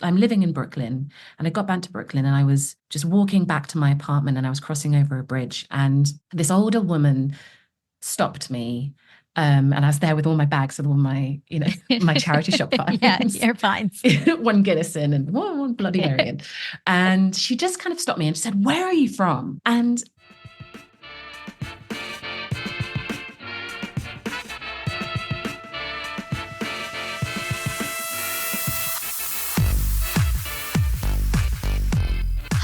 I'm living in Brooklyn, and I got back to Brooklyn and I was just walking back to my apartment and I was crossing over a bridge and this older woman stopped me. And I was there with all my bags of all my, my charity shop Yeah, finds, you're fine. one Guinness in and one Bloody Mary in. And she just kind of stopped me and she said, "Where are you from?" And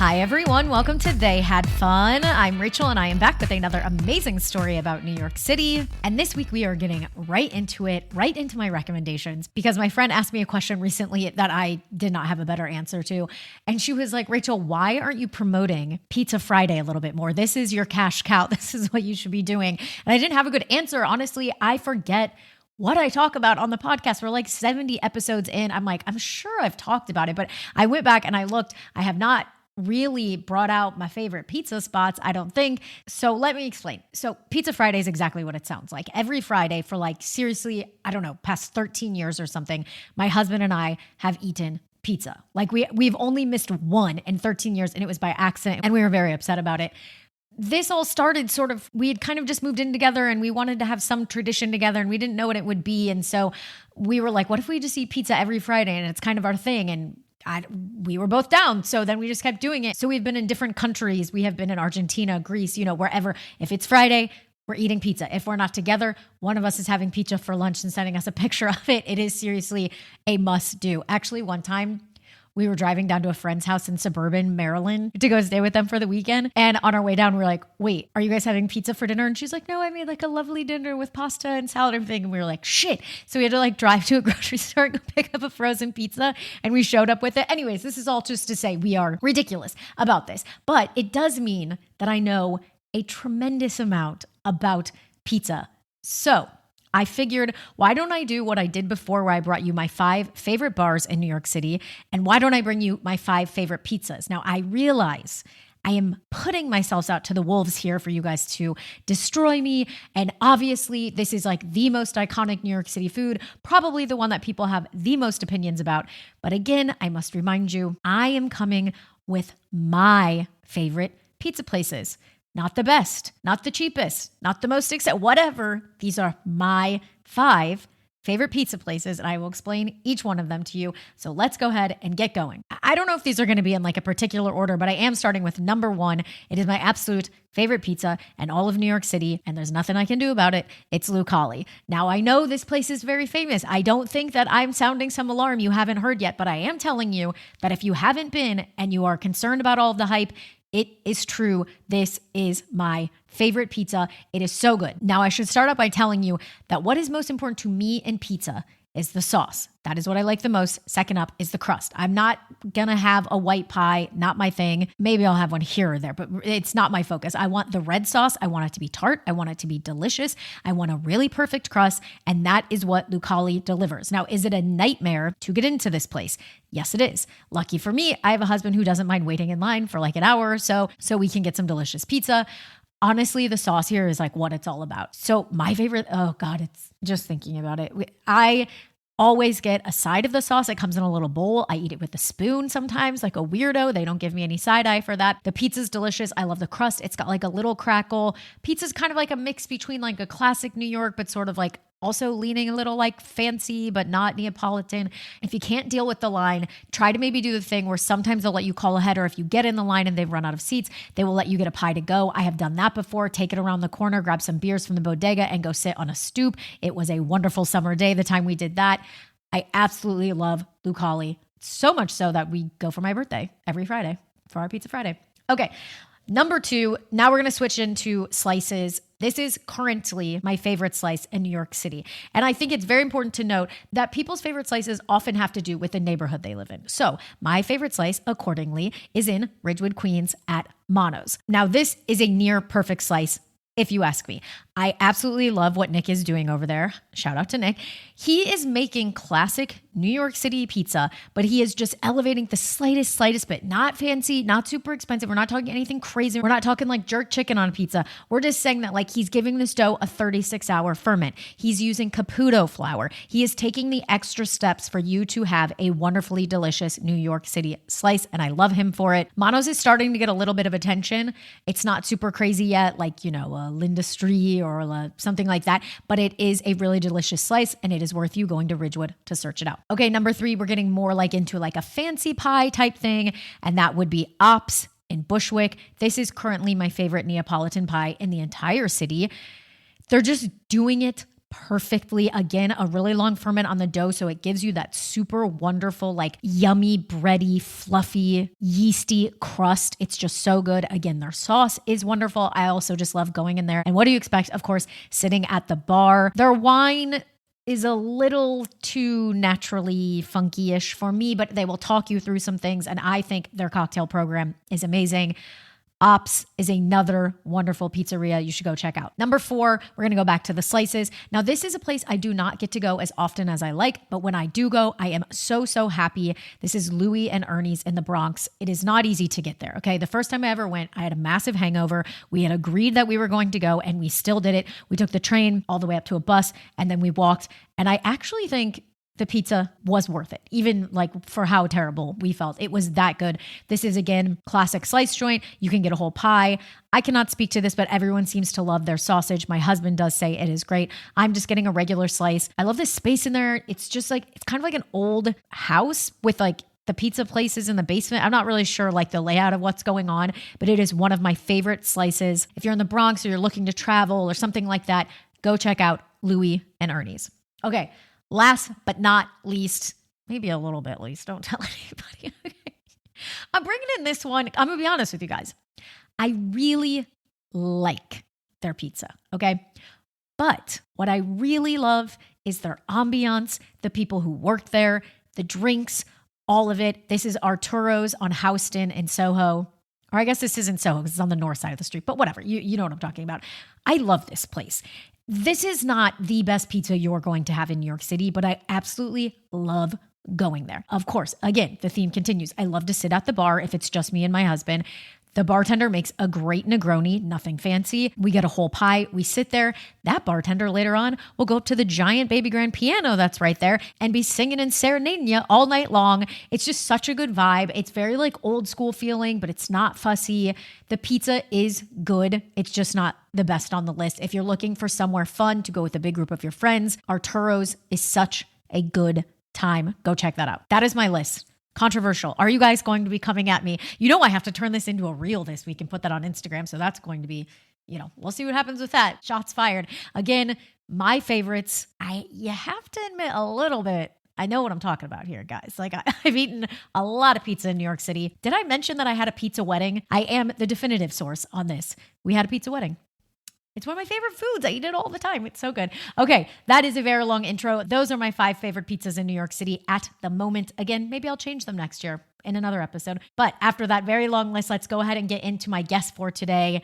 Hi, everyone. Welcome to They Had Fun. I'm Rachel, and I am back with another amazing story about New York City. And this week, we are getting right into it, right into my recommendations, because my friend asked me a question recently that I did not have a better answer to. And she was like, "Rachel, why aren't you promoting Pizza Friday a little bit more? This is your cash cow. This is what you should be doing." And I didn't have a good answer. Honestly, I forget what I talk about on the podcast. We're like 70 episodes in. I'm like, I'm sure I've talked about it, but I went back and I looked. I have not really brought out my favorite pizza spots, I don't think. So let me explain. So Pizza Friday is exactly what it sounds like. Every Friday for like, seriously, I don't know, past 13 years or something, my husband and I have eaten pizza. Like we've only missed one in 13 years, and it was by accident, and we were very upset about it. This all started we had kind of just moved in together and we wanted to have some tradition together and we didn't know what it would be. And so we were like, what if we just eat pizza every Friday and it's kind of our thing? And we were both down. So then we just kept doing it. So we've been in different countries. We have been in Argentina, Greece, wherever. If it's Friday, we're eating pizza. If we're not together, one of us is having pizza for lunch and sending us a picture of it. It is seriously a must do. Actually, one time we were driving down to a friend's house in suburban Maryland to go stay with them for the weekend. And on our way down, we are like, "Wait, are you guys having pizza for dinner?" And she's like, "No, I made like a lovely dinner with pasta and salad and everything." And we were like, "Shit." So we had to like drive to a grocery store and go pick up a frozen pizza. And we showed up with it. Anyways, this is all just to say we are ridiculous about this. But it does mean that I know a tremendous amount about pizza. So I figured, why don't I do what I did before where I brought you my 5 favorite bars in New York City? And why don't I bring you my 5 favorite pizzas? Now, I realize I am putting myself out to the wolves here for you guys to destroy me. And obviously, this is like the most iconic New York City food, probably the one that people have the most opinions about. But again, I must remind you, I am coming with my favorite pizza places. Not the best, not the cheapest, not the most expensive, whatever. These are my 5 favorite pizza places, and I will explain each one of them to you. So let's go ahead and get going. I don't know if these are going to be in like a particular order, but I am starting with number 1. It is my absolute favorite pizza in all of New York City, and there's nothing I can do about it. It's Lucali. Now, I know this place is very famous. I don't think that I'm sounding some alarm you haven't heard yet, but I am telling you that if you haven't been and you are concerned about all of the hype, it is true. This is my favorite pizza. It is so good. Now, I should start out by telling you that what is most important to me in pizza is the sauce. That is what I like the most. Second up is the crust. I'm not gonna have a white pie, not my thing. Maybe I'll have one here or there, but it's not my focus. I want the red sauce. I want it to be tart. I want it to be delicious. I want a really perfect crust, and that is what Lucali delivers. Now, is it a nightmare to get into this place? Yes, it is. Lucky for me, I have a husband who doesn't mind waiting in line for like an hour or so we can get some delicious pizza. Honestly, the sauce here is like what it's all about. So my favorite, oh God, it's just thinking about it. I always get a side of the sauce. It comes in a little bowl. I eat it with a spoon sometimes, like a weirdo. They don't give me any side eye for that. The pizza's delicious. I love the crust. It's got like a little crackle. Pizza's kind of like a mix between like a classic New York, but sort of like also leaning a little like fancy, but not Neapolitan. If you can't deal with the line, try to maybe do the thing where sometimes they'll let you call ahead, or if you get in the line and they've run out of seats, they will let you get a pie to go. I have done that before. Take it around the corner, grab some beers from the bodega and go sit on a stoop. It was a wonderful summer day the time we did that. I absolutely love Lucali, so much so that we go for my birthday every Friday for our Pizza Friday. Okay. Number 2, now we're going to switch into slices. This is currently my favorite slice in New York City. And I think it's very important to note that people's favorite slices often have to do with the neighborhood they live in. So my favorite slice, accordingly, is in Ridgewood, Queens at Mono's. Now, this is a near perfect slice if you ask me. I absolutely love what Nick is doing over there. Shout out to Nick. He is making classic New York City pizza, but he is just elevating the slightest bit. Not fancy, not super expensive. We're not talking anything crazy. We're not talking like jerk chicken on pizza. We're just saying that like he's giving this dough a 36-hour ferment. He's using Caputo flour. He is taking the extra steps for you to have a wonderfully delicious New York City slice, and I love him for it. Mono's is starting to get a little bit of attention. It's not super crazy yet, like, you know, Linda Stree or something like that, but it is a really delicious slice, and it is worth you going to Ridgewood to search it out. Okay, number 3, we're getting more like into like a fancy pie type thing, and that would be Ops in Bushwick. This is currently my favorite Neapolitan pie in the entire city. They're just doing it perfectly. Again, a really long ferment on the dough, so it gives you that super wonderful, like yummy, bready, fluffy, yeasty crust. It's just so good. Again, their sauce is wonderful. I also just love going in there. And what do you expect? Of course, sitting at the bar. Their wine is a little too naturally funky-ish for me, but they will talk you through some things, and I think their cocktail program is amazing. Ops is another wonderful pizzeria you should go check out. Number 4, we're going to go back to the slices. Now, this is a place I do not get to go as often as I like, but when I do go, I am so happy. This is Louie and Ernie's in the Bronx. It is not easy to get there, okay? The first time I ever went, I had a massive hangover. We had agreed that we were going to go, and we still did it. We took the train all the way up to a bus, and then we walked. And I actually think the pizza was worth it, even like for how terrible we felt. It was that good. This is, again, classic slice joint. You can get a whole pie. I cannot speak to this, but everyone seems to love their sausage. My husband does say it is great. I'm just getting a regular slice. I love this space in there. It's just like, it's kind of like an old house with like the pizza places in the basement. I'm not really sure like the layout of what's going on, but it is one of my favorite slices. If you're in the Bronx or you're looking to travel or something like that, go check out Louie and Ernie's. Okay. Last but not least, maybe a little bit least, don't tell anybody. Okay. I'm bringing in this one. I'm going to be honest with you guys. I really like their pizza, okay? But what I really love is their ambiance, the people who work there, the drinks, all of it. This is Arturo's on Houston in Soho. Or I guess this isn't Soho because it's on the north side of the street, but whatever. You know what I'm talking about. I love this place. This is not the best pizza you're going to have in New York City, but I absolutely love going there. Of course, again, the theme continues. I love to sit at the bar if it's just me and my husband. The bartender makes a great Negroni, nothing fancy. We get a whole pie. We sit there. That bartender later on will go up to the giant baby grand piano that's right there and be singing and serenading you all night long. It's just such a good vibe. It's very like old school feeling, but it's not fussy. The pizza is good. It's just not the best on the list. If you're looking for somewhere fun to go with a big group of your friends, Arturo's is such a good time. Go check that out. That is my list. Controversial. Are you guys going to be coming at me? You know, I have to turn this into a reel this week and put that on Instagram. So that's going to be, we'll see what happens with that. Shots fired. Again, my favorites. You have to admit a little bit. I know what I'm talking about here, guys. Like I've eaten a lot of pizza in New York City. Did I mention that I had a pizza wedding? I am the definitive source on this. We had a pizza wedding. It's one of my favorite foods. I eat it all the time. It's so good. Okay, that is a very long intro. Those are my 5 favorite pizzas in New York City at the moment. Again, maybe I'll change them next year in another episode. But after that very long list, let's go ahead and get into my guest for today.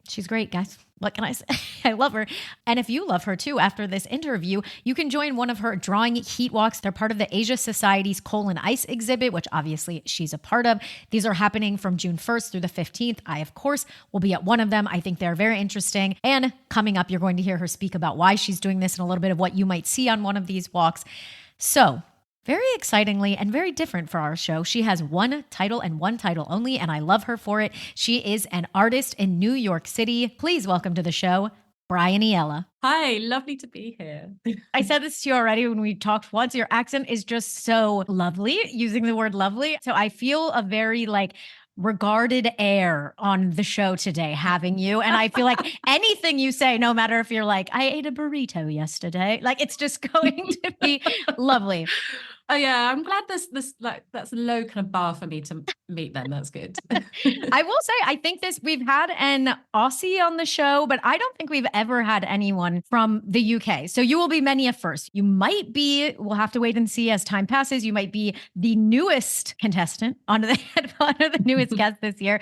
She's great, guys. What can I say? I love her. And if you love her too, after this interview, you can join one of her drawing heat walks. They're part of the Asia Society's Coal and Ice exhibit, which obviously she's a part of. These are happening from June 1st through the 15th. I, of course, will be at one of them. I think they're very interesting. And coming up, you're going to hear her speak about why she's doing this and a little bit of what you might see on one of these walks. So, very excitingly and very different for our show, she has one title and one title only, and I love her for it. She is an artist in New York City. Please welcome to the show, Bryony Ella. Hi, lovely to be here. I said this to you already when we talked once. Your accent is just so lovely, using the word lovely. So I feel a very regarded air on the show today having you. And I feel like anything you say, no matter if you're like, I ate a burrito yesterday, it's just going to be lovely. Oh yeah, I'm glad this like that's a low kind of bar for me to meet then. That's good. I will say, I think we've had an Aussie on the show, but I don't think we've ever had anyone from the UK. So you will be many a first. You might be, we'll have to wait and see as time passes. You might be the newest contestant on the headphone, or the newest guest this year.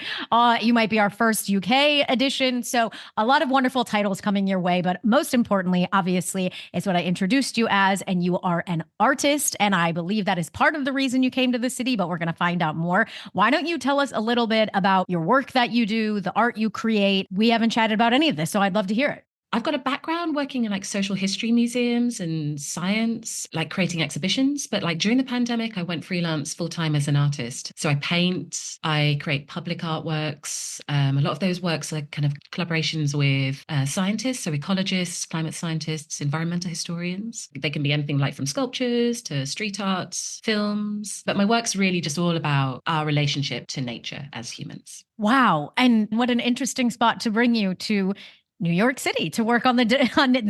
You might be our first UK edition. So a lot of wonderful titles coming your way. But most importantly, obviously, is what I introduced you as, and you are an artist. And I believe that is part of the reason you came to the city, but we're going to find out more. Why don't you tell us a little bit about your work that you do, the art you create? We haven't chatted about any of this, so I'd love to hear it. I've got a background working in like social history museums and science, like creating exhibitions. But like during the pandemic, I went freelance full time as an artist. So I paint, I create public artworks. A lot of those works are kind of collaborations with scientists, so ecologists, climate scientists, environmental historians. They can be anything like from sculptures to street art, films. But my work's really just all about our relationship to nature as humans. Wow. And what an interesting spot to bring you to New York City to work on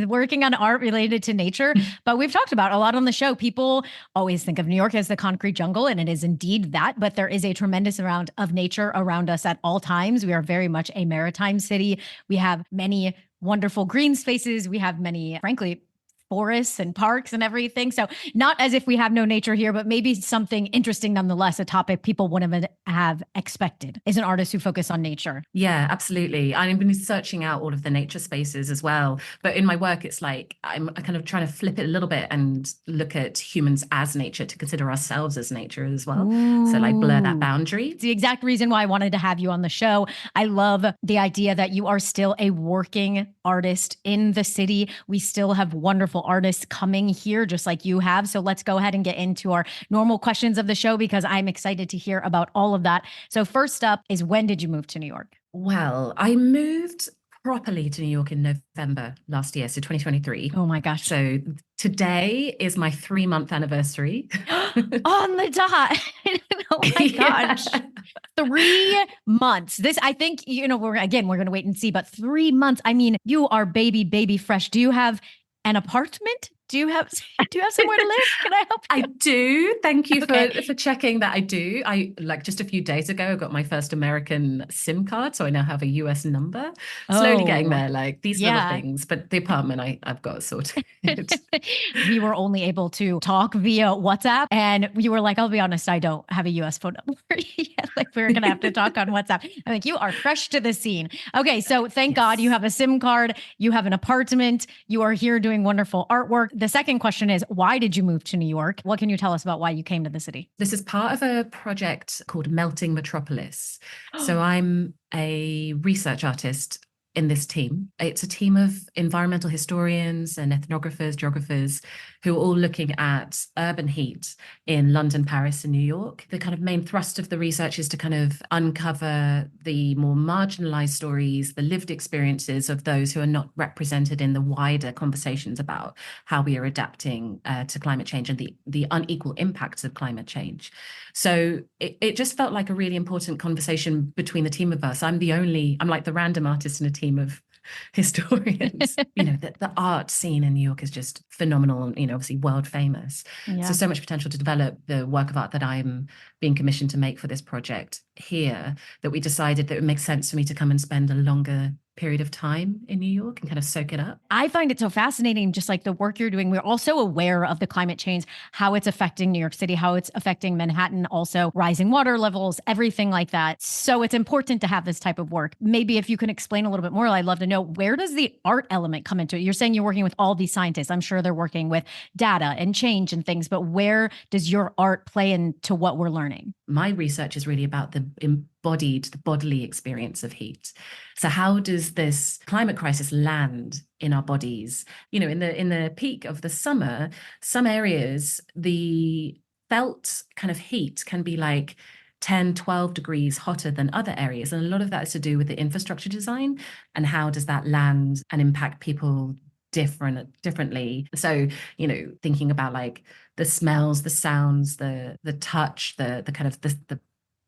working on art related to nature. But we've talked about a lot on the show. People always think of New York as the concrete jungle, and it is indeed that. But there is a tremendous amount of nature around us at all times. We are very much a maritime city. We have many wonderful green spaces. We have many, frankly, forests and parks and everything. So not as if we have no nature here, but maybe something interesting nonetheless, a topic people wouldn't have expected is an artist who focus on nature. Yeah, absolutely. I've been searching out all of the nature spaces as well. But in my work, it's like I'm kind of trying to flip it a little bit and look at humans as nature, to consider ourselves as nature as well. Ooh. So like blur that boundary. It's the exact reason why I wanted to have you on the show. I love the idea that you are still a working artist in the city. We still have wonderful artists coming here just like you have. So let's go ahead and get into our normal questions of the show, because I'm excited to hear about all of that. So first up is, when did you move to New York? Well, I moved properly to New York in November last year, so 2023. Oh my gosh. So today is my 3-month anniversary. On the dot. Oh my gosh. 3 months. This, I think, we're going to wait and see, but 3 months. I mean, you are baby fresh. Do you have an apartment? Do you have somewhere to live? Can I help you? I do. Thank you for checking that. I do. I like just a few days ago, I got my first American SIM card, so I now have a US number. Slowly getting there, like these little things. But the apartment, I've got sorted. We were only able to talk via WhatsApp, and you were like, "I'll be honest, I don't have a US phone number yet. Like we're gonna have to talk on WhatsApp." I'm like, "You are fresh to the scene." Okay, so thank God you have a SIM card, you have an apartment, you are here doing wonderful artwork. The second question is, why did you move to New York? What can you tell us about why you came to the city? This is part of a project called Melting Metropolis. So I'm a research artist in this team. It's a team of environmental historians and ethnographers, geographers, who are all looking at urban heat in London, Paris, and New York. The kind of main thrust of the research is to kind of uncover the more marginalized stories, the lived experiences of those who are not represented in the wider conversations about how we are adapting to climate change and the unequal impacts of climate change. So it just felt like a really important conversation between the team of us. I'm like the random artist in a team of historians. The art scene in New York is just phenomenal, obviously world famous. Yeah. So much potential to develop the work of art that I'm being commissioned to make for this project here, that we decided that it would make sense for me to come and spend a longer period of time in New York and kind of soak it up. I find it so fascinating, just like the work you're doing. We're also aware of the climate change, how it's affecting New York City, how it's affecting Manhattan, also rising water levels, everything like that. So it's important to have this type of work. Maybe if you can explain a little bit more, I'd love to know, where does the art element come into it? You're saying you're working with all these scientists. I'm sure they're working with data and change and things, but where does your art play into what we're learning? My research is really about the bodily experience of heat. So how does this climate crisis land in our bodies? In the peak of the summer, some areas, the felt kind of heat can be like 10, 12 degrees hotter than other areas. And a lot of that is to do with the infrastructure design, and how does that land and impact people differently. So, thinking about like the smells, the sounds, the touch, the kind of the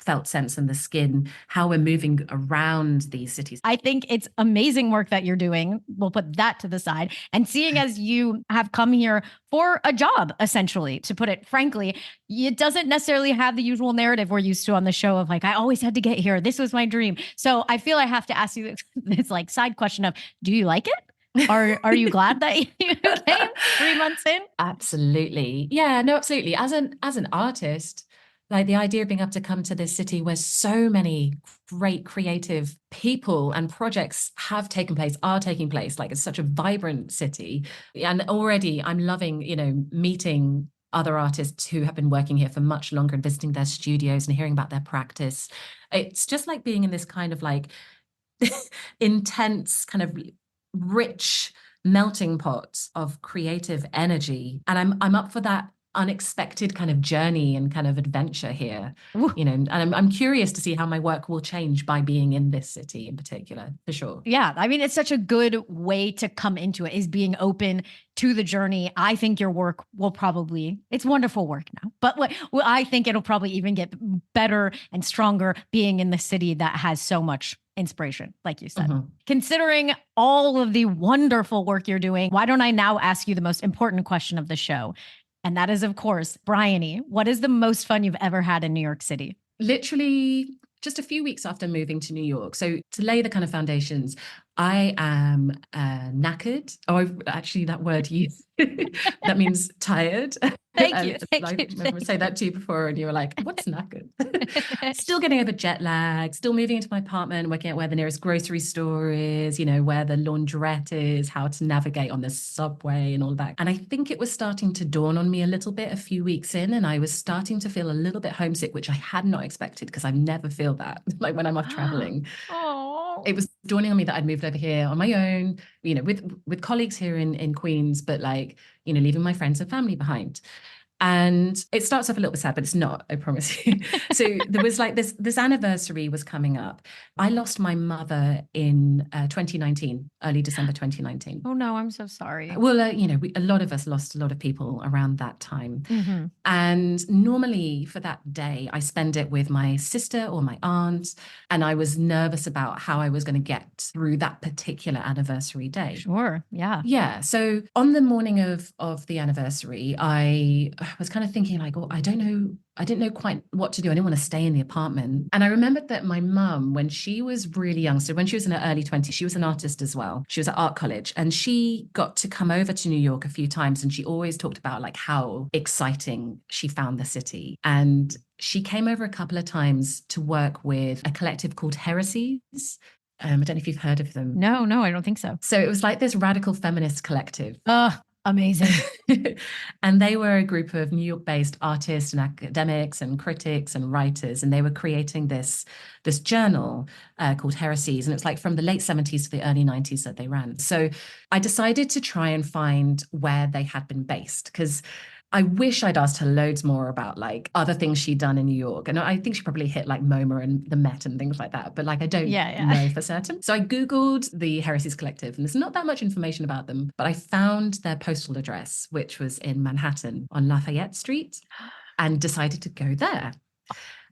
felt sense and the skin, how we're moving around these cities. I think it's amazing work that you're doing. We'll put that to the side. And seeing as you have come here for a job, essentially, to put it frankly, it doesn't necessarily have the usual narrative we're used to on the show of like, I always had to get here. This was my dream. So I feel I have to ask you this like side question of, do you like it? Are you glad that you came 3 months in? Absolutely. Yeah, no, absolutely. As an artist, like the idea of being able to come to this city where so many great creative people and projects have taken place, are taking place, like it's such a vibrant city. And already I'm loving, meeting other artists who have been working here for much longer and visiting their studios and hearing about their practice. It's just like being in this kind of like intense, kind of rich melting pot of creative energy. And I'm up for that unexpected kind of journey and kind of adventure here. Ooh. And I'm curious to see how my work will change by being in this city in particular, for sure. Yeah. I mean, it's such a good way to come into it, is being open to the journey. I think your work will it's wonderful work now, but I think it'll probably even get better and stronger being in the city that has so much inspiration, like you said. Mm-hmm. Considering all of the wonderful work you're doing, why don't I now ask you the most important question of the show? And that is, of course, Bryony, what is the most fun you've ever had in New York City? Literally just a few weeks after moving to New York. So to lay the kind of foundations, I am knackered. Oh, actually, that word used that means tired. Thank you. I remember saying that to you before, and you were like, "What's knackered?" Still getting over jet lag. Still moving into my apartment, working out where the nearest grocery store is. Where the laundrette is, how to navigate on the subway, and all that. And I think it was starting to dawn on me a little bit a few weeks in, and I was starting to feel a little bit homesick, which I had not expected because I never feel that like when I'm off traveling. Oh, it was dawning on me that I'd moved over here on my own, with colleagues here in Queens, but like, leaving my friends and family behind. And it starts off a little bit sad, but it's not, I promise you. So there was like this anniversary was coming up. I lost my mother in 2019, early December 2019. Oh no, I'm so sorry. Well, a lot of us lost a lot of people around that time. Mm-hmm. And normally for that day, I spend it with my sister or my aunt. And I was nervous about how I was going to get through that particular anniversary day. Sure. Yeah. Yeah. So on the morning of the anniversary, I was kind of thinking like, oh, I didn't know quite what to do. I didn't want to stay in the apartment. And I remembered that my mum, when she was really young, so when she was in her early 20s, she was an artist as well. She was at art college and she got to come over to New York a few times. And she always talked about like how exciting she found the city. And she came over a couple of times to work with a collective called Heresies. I don't know if you've heard of them. No, I don't think so. So it was like this radical feminist collective. Amazing. And they were a group of New York-based artists and academics and critics and writers, and they were creating this journal called Heresies, and it's like from the late 70s to the early 90s that they ran. So I decided to try and find where they had been based, because I wish I'd asked her loads more about like other things she'd done in New York. And I think she probably hit like MoMA and the Met and things like that. But like, I don't know for certain. So I Googled the Heresies Collective, and there's not that much information about them, but I found their postal address, which was in Manhattan on Lafayette Street, and decided to go there.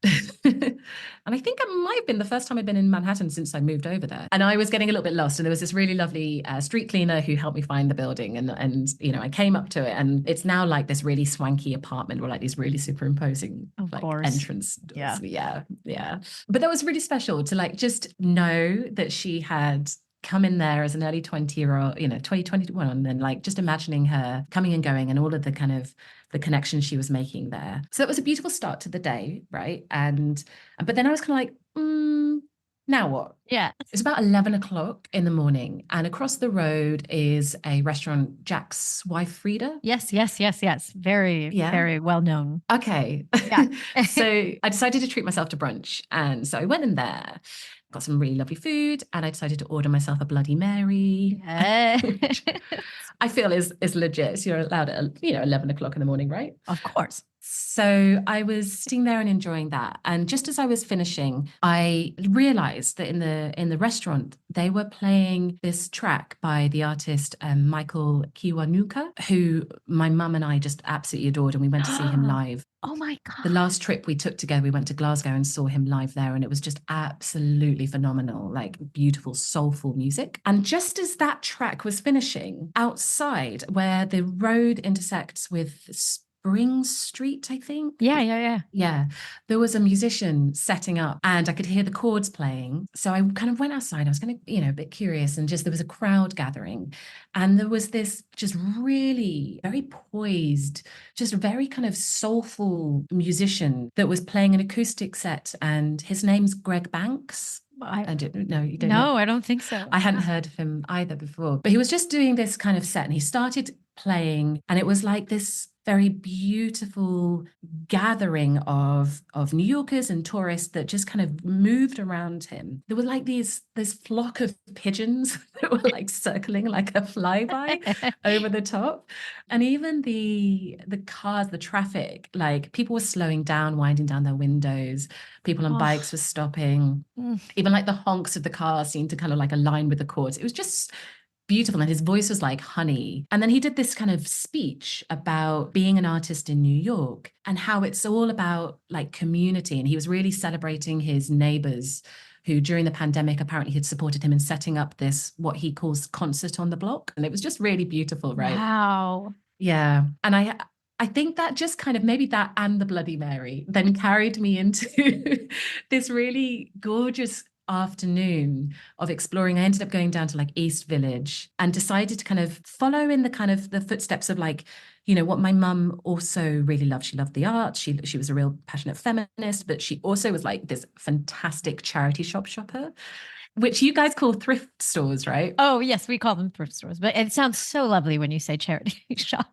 And I think it might have been the first time I'd been in Manhattan since I moved over there. And I was getting a little bit lost. And there was this really lovely street cleaner who helped me find the building. And I came up to it, and it's now like this really swanky apartment with like these really superimposing entrance doors. Yeah. But that was really special to like just know that she had come in there as an early 20-year-old, 2021, and then like just imagining her coming and going and all of the kind of the connections she was making there. So it was a beautiful start to the day, right? But then I was kind of like, now what? Yeah. It's about 11 o'clock in the morning, and across the road is a restaurant, Jack's Wife Frida. Yes. Very well known. Okay. Yeah. So I decided to treat myself to brunch. And so I went in there, got some really lovely food, and I decided to order myself a Bloody Mary. Which I feel is legit. So you're allowed at 11 o'clock in the morning, right? Of course. So I was sitting there and enjoying that. And just as I was finishing, I realized that in the restaurant, they were playing this track by the artist Michael Kiwanuka, who my mum and I just absolutely adored. And we went to see him live. Oh my The God. last trip we took together, we went to Glasgow and saw him live there, and it was just absolutely phenomenal, like beautiful, soulful music. And just as that track was finishing, outside where the road intersects with Spring Street, I think. Yeah, yeah, yeah. Yeah, there was a musician setting up and I could hear the chords playing. So I kind of went outside. I was kind of, a bit curious, and just there was a crowd gathering. And there was this just really very poised, just very kind of soulful musician that was playing an acoustic set. And his name's Greg Banks. I I don't know. You don't know? No, I don't think so. I hadn't heard of him either before, but he was just doing this kind of set and he started playing, and it was like this very beautiful gathering of New Yorkers and tourists that just kind of moved around him. There were like this flock of pigeons that were like circling like a flyby over the top. And even the cars, the traffic, like people were slowing down, winding down their windows. People on Oh, bikes were stopping. mm. Even like the honks of the car seemed to kind of like align with the chords. It was just beautiful. And his voice was like honey. And then he did this kind of speech about being an artist in New York and how it's all about like community. And he was really celebrating his neighbors who during the pandemic apparently had supported him in setting up this, what he calls concert on the block. And it was just really beautiful, right? Wow. Yeah. And I think that just kind of maybe that and the Bloody Mary then carried me into this really gorgeous afternoon of exploring. I ended up going down to like East Village and decided to kind of follow in the kind of the footsteps of like, what my mum also really loved. She loved the arts. She was a real passionate feminist, but she also was like this fantastic charity shopper, which you guys call thrift stores, right? Oh, yes, we call them thrift stores, but it sounds so lovely when you say charity shop.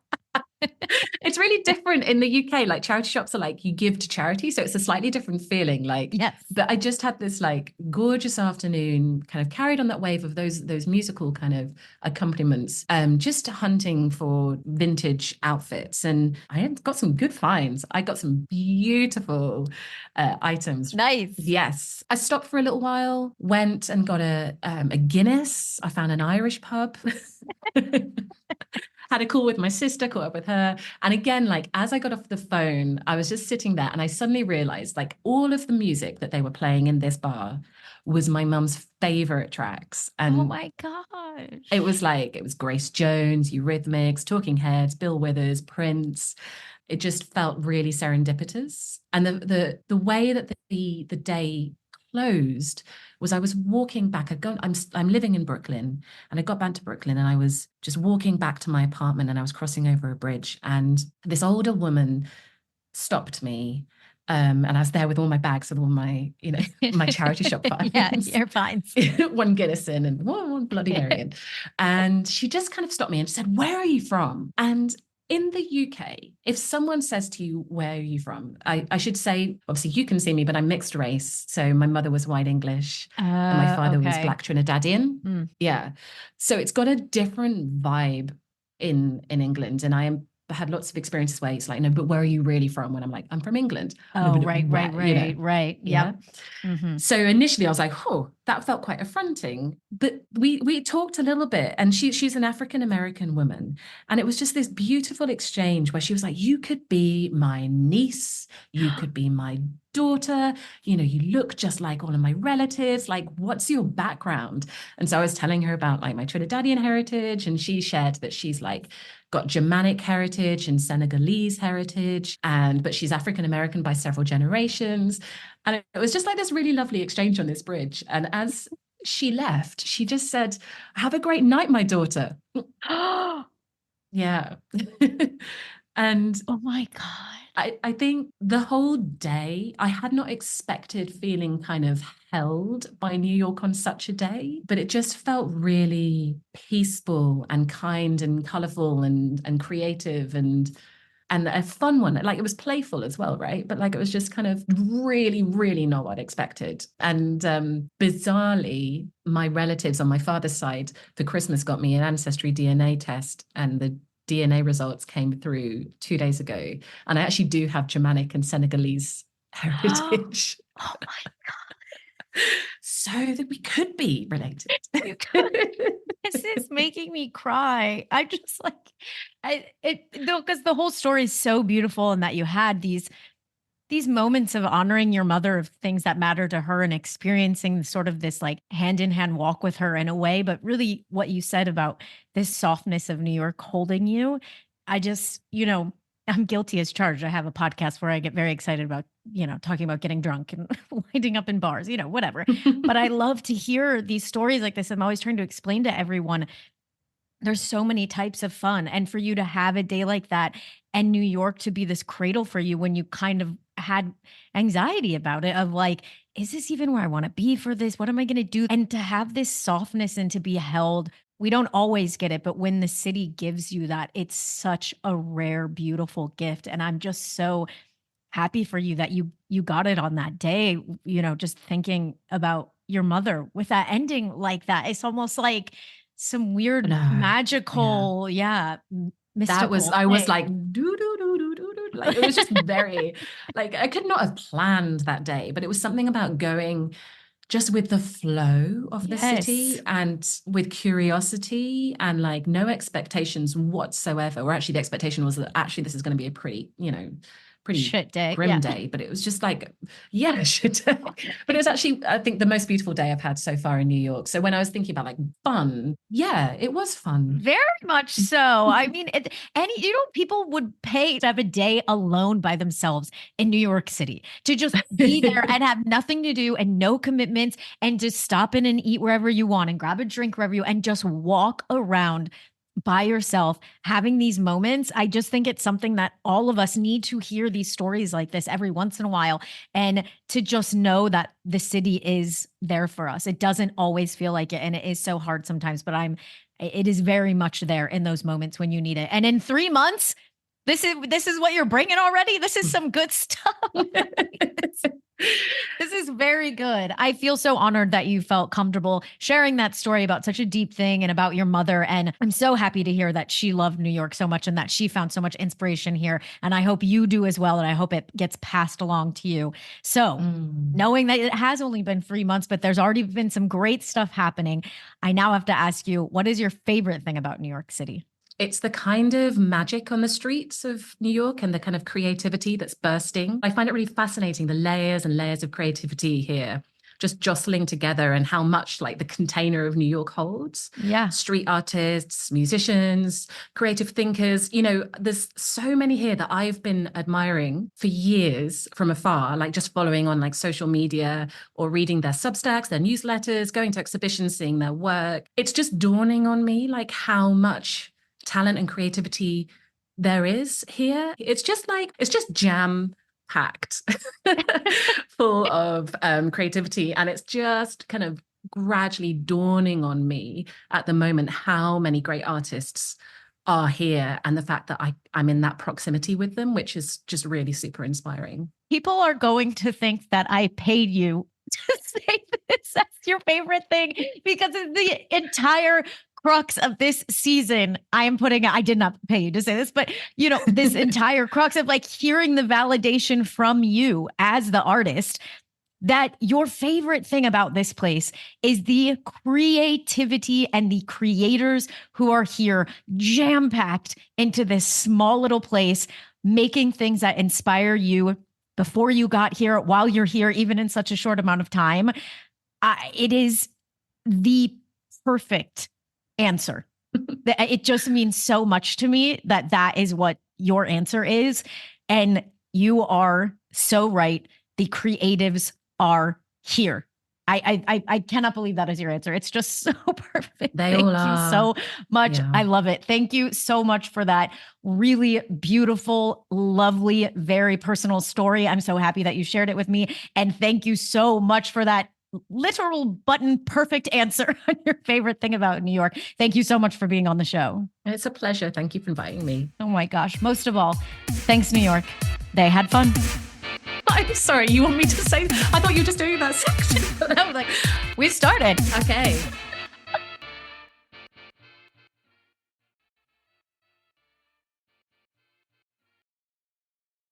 It's really different in the UK. Like charity shops are like you give to charity. So it's a slightly different feeling. Like, Yes. but I just had this like gorgeous afternoon, kind of carried on that wave of those musical kind of accompaniments, just hunting for vintage outfits. And I had got some good finds. I got some beautiful items. Nice. Yes. I stopped for a little while, went and got a Guinness. I found an Irish pub. Had a call with my sister, caught up with her. And again, like as I got off the phone, I was just sitting there and I suddenly realized like all of the music that they were playing in this bar was my mum's favorite tracks. Oh And my gosh. it was Grace Jones, Eurythmics, Talking Heads, Bill Withers, Prince. It just felt really serendipitous. And the way that the day closed was I was walking back. I'm living in Brooklyn, and I got back to Brooklyn, and I was just walking back to my apartment, and I was crossing over a bridge, and this older woman stopped me. And I was there with all my bags of all my, my charity shop finds. Yeah, your finds. One Guinness in and one Bloody Mary in. And she just kind of stopped me and said, "Where are you from?" And in the UK, if someone says to you, "Where are you from?" I should say, obviously you can see me, but I'm mixed race. So my mother was white English and my father was Black Trinidadian. Mm. Yeah. So it's got a different vibe in England. And had lots of experiences where it's like, no, but where are you really from? When I'm like, I'm from England. Oh, No, but right. Yeah. Yep. Mm-hmm. So initially I was like, oh, that felt quite affronting. But we talked a little bit, and she's an African-American woman. And it was just this beautiful exchange where she was like, you could be my niece, you could be my daughter, you look just like all of my relatives. Like, what's your background? And so I was telling her about like my Trinidadian heritage, and she shared that she's like got Germanic heritage and Senegalese heritage, but she's African-American by several generations. And it was just like this really lovely exchange on this bridge. And as she left, she just said, "Have a great night, my daughter." Yeah. And Oh my God. I think the whole day, I had not expected feeling kind of held by New York on such a day, but it just felt really peaceful and kind and colorful and creative and a fun one. Like it was playful as well, right? But like it was just kind of really, really not what I expected. And bizarrely, my relatives on my father's side for Christmas got me an ancestry DNA test, and the DNA results came through 2 days ago, and I actually do have Germanic and Senegalese heritage. Oh my So that we could be related. You could. This is making me cry. I'm just like, because the whole story is so beautiful, and that you had these moments of honoring your mother, of things that matter to her, and experiencing sort of this like hand in hand walk with her in a way. But really, what you said about this softness of New York holding you, I just, I'm guilty as charged. I have a podcast where I get very excited about, talking about getting drunk and winding up in bars, whatever. But I love to hear these stories like this. I'm always trying to explain to everyone there's so many types of fun. And for you to have a day like that, and New York to be this cradle for you when you kind of had anxiety about it, of like, is this even where I want to be for this? What am I going to do? And to have this softness and to be held. We don't always get it, but when the city gives you that, it's such a rare, beautiful gift. And I'm just so happy for you that you got it on that day, just thinking about your mother with that ending like that. It's almost like some weird magical, mystical I was thing. like, do, do, do, do, do, do. Like, it was just very, like, I could not have planned that day, but it was something about going just with the flow of the city, and with curiosity, and like no expectations whatsoever. Or actually the expectation was that actually this is going to be a pretty, pretty shit day, grim day, but it was just like, shit day. But it was actually, I think, the most beautiful day I've had so far in New York. So when I was thinking about like fun, it was fun. Very much so. I mean, people would pay to have a day alone by themselves in New York City, to just be there and have nothing to do and no commitments, and just stop in and eat wherever you want and grab a drink wherever and just walk around by yourself, having these moments. I just think it's something that all of us need to hear, these stories like this every once in a while, and to just know that the city is there for us. It doesn't always feel like it, and it is so hard sometimes, but it is very much there in those moments when you need it. And in 3 months, this is what you're bringing already. This is some good stuff. This is very good. I feel so honored that you felt comfortable sharing that story about such a deep thing and about your mother. And I'm so happy to hear that she loved New York so much and that she found so much inspiration here. And I hope you do as well. And I hope it gets passed along to you. So knowing that it has only been 3 months, but there's already been some great stuff happening, I now have to ask you, what is your favorite thing about New York City? It's the kind of magic on the streets of New York and the kind of creativity that's bursting. I find it really fascinating, the layers and layers of creativity here, just jostling together, and how much like the container of New York holds. Yeah. Street artists, musicians, creative thinkers. There's so many here that I've been admiring for years from afar, like just following on like social media or reading their Substacks, their newsletters, going to exhibitions, seeing their work. It's just dawning on me like how much talent and creativity there is here. It's just jam packed full of creativity, and it's just kind of gradually dawning on me at the moment how many great artists are here, and the fact that I'm in that proximity with them, which is just really super inspiring. People are going to think that I paid you to say this as your favorite thing, because of the entire crux of this season. I did not pay you to say this, but this entire crux of like hearing the validation from you as the artist, that your favorite thing about this place is the creativity and the creators who are here, jam-packed into this small little place, making things that inspire you before you got here, while you're here, even in such a short amount of time. It is the perfect answer. It just means so much to me that is what your answer is. And you are so right. The creatives are here. I cannot believe that is your answer. It's just so perfect. Thank you so much. Yeah. I love it. Thank you so much for that really beautiful, lovely, very personal story. I'm so happy that you shared it with me. And thank you so much for that literal button perfect answer on your favorite thing about New York. Thank you so much for being on the show. It's a pleasure. Thank you for inviting me. Oh my gosh. Most of all, thanks, New York. They had fun. I'm sorry. You want me to say? I thought you were just doing that section. I was like, we started. Okay.